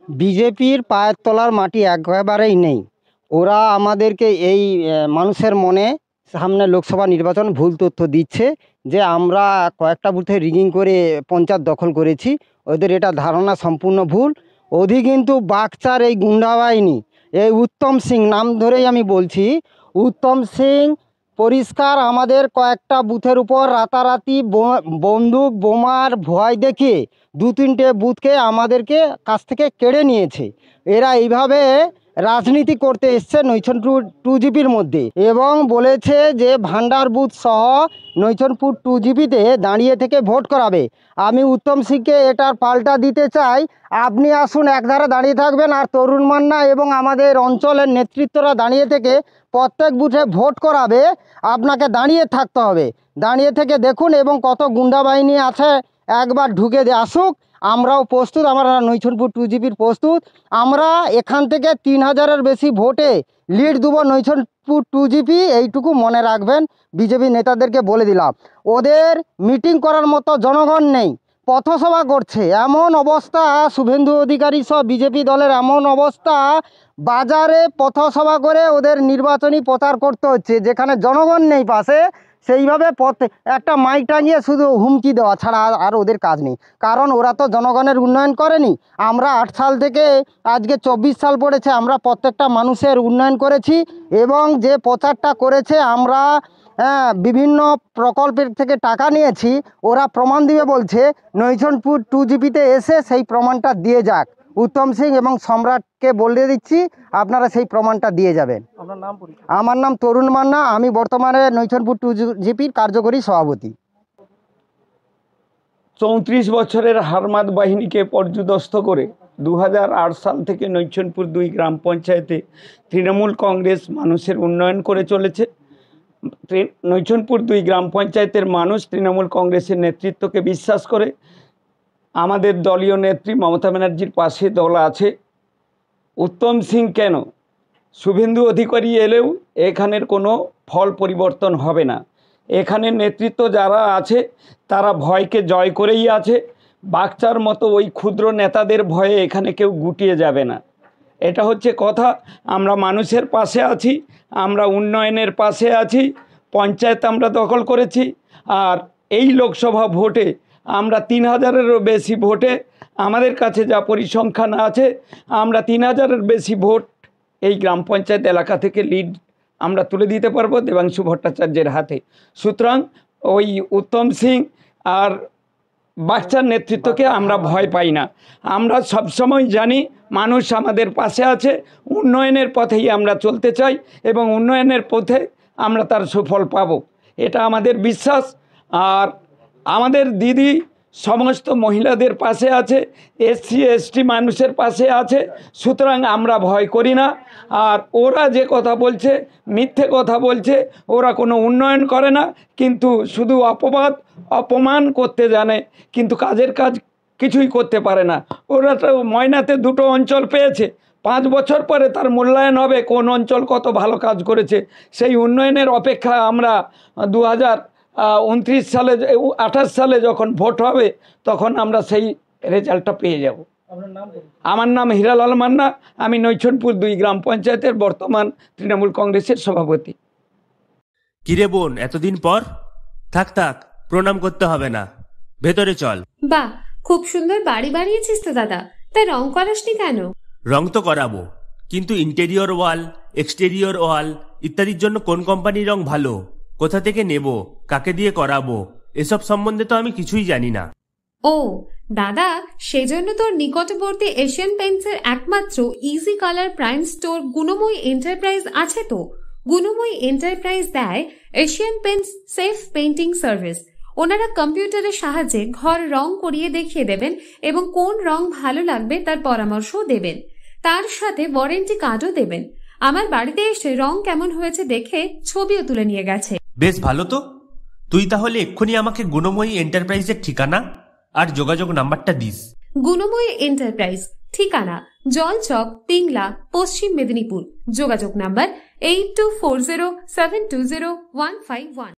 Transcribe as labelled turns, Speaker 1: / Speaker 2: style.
Speaker 1: বিজেপির পায়ের তলার মাটি একেবারেই নেই। ওরা আমাদেরকে এই মানুষের মনে সামনে লোকসভা নির্বাচন ভুল তথ্য দিচ্ছে যে আমরা কয়েকটা বুথে রিগিং করে পঞ্চায়েত দখল করেছি। ওদের এটা ধারণা সম্পূর্ণ ভুল। ওদি কিন্তু বাগচার এই গুন্ডা বাহিনী, এই উত্তম সিং নাম ধরেই আমি বলছি, উত্তম সিং পরিষ্কার আমাদের কয়েকটা বুথের উপর রাতারাতি বন্দুক বোমার ভয় দেখিয়ে দু তিনটে বুথকে আমাদেরকে কাছ থেকে কেড়ে নিয়েছে। এরা এইভাবে রাজনীতি করতে এসছে নৈছনপুর 2GB মধ্যে, এবং বলেছে যে ভান্ডার বুথ সহ নৈছনপুর 2GB-তে দাঁড়িয়ে থেকে ভোট করাবে। আমি উত্তম সিংকে এটার পাল্টা দিতে চাই, আপনি আসুন একধারে দাঁড়িয়ে থাকবেন, আর তরুণ মান্না এবং আমাদের অঞ্চলের নেতৃত্বরা দাঁড়িয়ে থেকে প্রত্যেক বুথে ভোট করাবে। আপনাকে দাঁড়িয়ে থাকতে হবে, দাঁড়িয়ে থেকে দেখুন, এবং কত গুন্ডা বাহিনী আছে একবার ঢুকে আসুক। আমরাও প্রস্তুত, আমরা নৈছনপুর 2GB প্রস্তুত। আমরা এখান থেকে 3000-এর বেশি ভোটে লিড দেবো নৈছনপুর 2GB, এইটুকু মনে রাখবেন। বিজেপি নেতাদেরকে বলে দিলাম, ওদের মিটিং করার মতো জনগণ নেই, পথসভা করছে। এমন অবস্থা, শুভেন্দু অধিকারী সব বিজেপি দলের এমন অবস্থা, বাজারে পথসভা করে ওদের নির্বাচনী প্রচার করতে হচ্ছে, যেখানে জনগণ নেই পাশে। সেইভাবে একটা মাইক টাঙিয়ে শুধু হুমকি দেওয়া ছাড়া আর ওদের কাজ নেই, কারণ ওরা তো জনগণের উন্নয়ন করেনি। আমরা 8 সাল থেকে আজকে 24 সাল পড়েছে, আমরা প্রত্যেকটা মানুষের উন্নয়ন করেছি। এবং যে প্রচারটা করেছে, আমরা বিভিন্ন প্রকল্পের থেকে টাকা নিয়েছি, ওরা প্রমাণ দিবে বলছে। নৈছনপুর 2GB-তে এসে সেই প্রমাণটা দিয়ে যাক উত্তম সিং, এবং সম্রাটকে বলে দিচ্ছি আপনারা সেই প্রমাণটা দিয়ে যাবেন। আমার নাম তরুণ মান্না, আমি বর্তমানে নৈছনপুর 2GB কার্যকরী সভাপতি।
Speaker 2: 34 বছরের হারমাদ বাহিনীকে পর্যুদস্ত করে 2008 সাল থেকে নৈছনপুর 2 গ্রাম পঞ্চায়েতে তৃণমূল কংগ্রেস মানুষের উন্নয়ন করে চলেছে। নৈছনপুর 2 গ্রাম পঞ্চায়েতের মানুষ তৃণমূল কংগ্রেসের নেতৃত্বকে বিশ্বাস করে। আমাদের দলীয় নেত্রী মমতা ব্যানার্জির পাশে দল আছে। উত্তম সিং কেন, শুভেন্দু অধিকারী এলেও এখানের কোনো ফল পরিবর্তন হবে না। এখানের নেতৃত্ব যারা আছে তারা ভয়কে জয় করেই আছে। বাগচার মতো ওই ক্ষুদ্র নেতাদের ভয়ে এখানে কেউ গুটিয়ে যাবে না, এটা হচ্ছে কথা। আমরা মানুষের পাশে আছি, আমরা উন্নয়নের পাশে আছি। পঞ্চায়েত আমরা দখল করেছি, আর এই লোকসভা ভোটে আমরা 3000-এরও বেশি ভোটে, আমাদের কাছে যা পরিসংখ্যান আছে, আমরা 3000-এর বেশি ভোট এই গ্রাম পঞ্চায়েত এলাকা থেকে লিড আমরা তুলে দিতে পারবো দেবাংশু ভট্টাচার্যের হাতে। সুতরাং ওই উত্তম সিং আর বাচ্চার নেতৃত্বকে আমরা ভয় পাই না। আমরা সবসময় জানি মানুষ আমাদের পাশে আছে, উন্নয়নের পথেই আমরা চলতে চাই, এবং উন্নয়নের পথে আমরা তার সুফল পাব, এটা আমাদের বিশ্বাস। আর আমাদের দিদি সমস্ত মহিলাদের পাশে আছে, SC ST মানুষের পাশে আছে। সুতরাং আমরা ভয় করি না। আর ওরা যে কথা বলছে, মিথ্যে কথা বলছে, ওরা কোনো উন্নয়ন করে না, কিন্তু শুধু অপবাদ অপমান করতে জানে, কিন্তু কাজের কাজ কিছুই করতে পারে না। ওরা তো ময়নাতে 2টো অঞ্চল পেয়েছে, 5 বছর পরে তার মূল্যায়ন হবে কোন অঞ্চল কত ভালো কাজ করেছে। সেই উন্নয়নের অপেক্ষা আমরা 2029 সালে 28 সালে যখন ভোট হবে তখন আমরা সেই রেজাল্টটা পেয়ে যাব। আমার নাম হীরালাল মান্না, আমি নৈছনপুর 2 গ্রাম পঞ্চায়েতের বর্তমান তৃণমূল কংগ্রেসের সভাপতি।
Speaker 3: কিরে বোন, এতদিন পর? থাক থাক, প্রণাম করতে হবে না, ভেতরে চল।
Speaker 4: বাহ, খুব সুন্দর বাড়ি বানিয়েছিস তো দাদা, তাই রং করাসনি কেন?
Speaker 3: রং তো করাবো, কিন্তু ইন্টেরিয়র ওয়াল, এক্সটেরিয়র ওয়াল ইত্যাদির জন্য কোন কোম্পানির রং ভালো, কোথা থেকে নেব, কাকে দিয়ে করাবো, এসব সম্বন্ধে তো আমি কিছুই জানি না।
Speaker 4: ও দাদা, সেজন্য তোর নিকটবর্তী এশিয়ান পেইন্টসের একমাত্র easy colour prime store Gunamoyee enterprise আছে তো। গুণময়ী এন্টারপ্রাইজ দেয় Asian Paints safe painting service. ওনারা কম্পিউটারের সাহায্যে ঘর রং করিয়ে দেখিয়ে দেবেন এবং কোন রং ভালো লাগবে তার পরামর্শও দেবেন। তার সাথে ওয়ারেন্টি কার্ডও দেবেন। আমার বাড়িতে এসে রং কেমন হয়েছে দেখে ছবিও তুলে নিয়ে গেছে।
Speaker 3: বেশ ভালো তো। তুই তাহলে এক্ষুনি আমাকে গুণময়ী এন্টারপ্রাইজের ঠিকানা আর যোগাযোগ নাম্বারটা দিস।
Speaker 4: গুণময়ী এন্টারপ্রাইজ, ঠিকানা জলচক, পিংলা, পশ্চিম মেদিনীপুর। যোগাযোগ নাম্বার 8240720151।